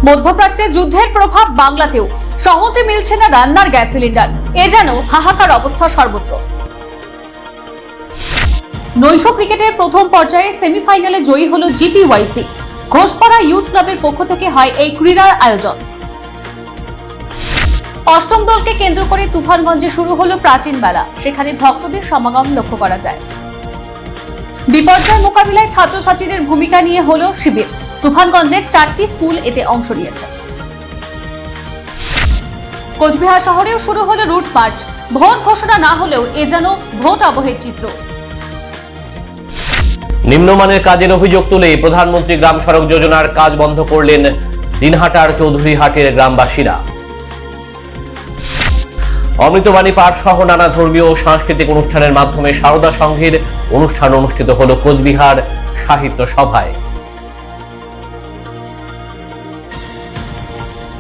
মধ্যপ্রাচ্যে যুদ্ধের প্রভাব বাংলাতেও, সহজে মিলছে না রান্নার গ্যাস সিলিন্ডার। এ যেন হাহাকার অবস্থা সর্বত্র। নৈশ ক্রিকেটের প্রথম পর্যায়ে সেমিফাইনালে জয়ী হলো জিপিওয়াইসি। ঘোষপাড়া ইউথ ক্লাবের পক্ষ থেকে হয় এই ক্রীড়ার আয়োজন। অষ্টম দলকে কেন্দ্র করে তুফানগঞ্জে শুরু হলো প্রাচীন মেলা। সেখানে ভক্তদের সমাগম লক্ষ্য করা যায়। বিপর্যয় মোকাবিলায় ছাত্রছাত্রীদের ভূমিকা নিয়ে হলো শিবির। তুফানগঞ্জের 4টি স্কুল এতে অংশ নিয়েছে। কোচবিহার শহরেও শুরু হলো রুট মার্চ। ভোট ঘোষণা না হলেও এ যেন ভোট আবহের চিত্র। নিম্নমানের কাজের অভিযোগ তুলে প্রধানমন্ত্রী গ্রাম সড়ক যোজনার কাজ বন্ধ করলেন দিনহাটার চৌধুরীহাটের গ্রামবাসীরা। অমৃতবাণী পাঠ সহ নানা ধর্মীয় ও সাংস্কৃতিক অনুষ্ঠানের মাধ্যমে সারদা সংঘের অনুষ্ঠান অনুষ্ঠিত হল কোচবিহার সাহিত্য সভায়।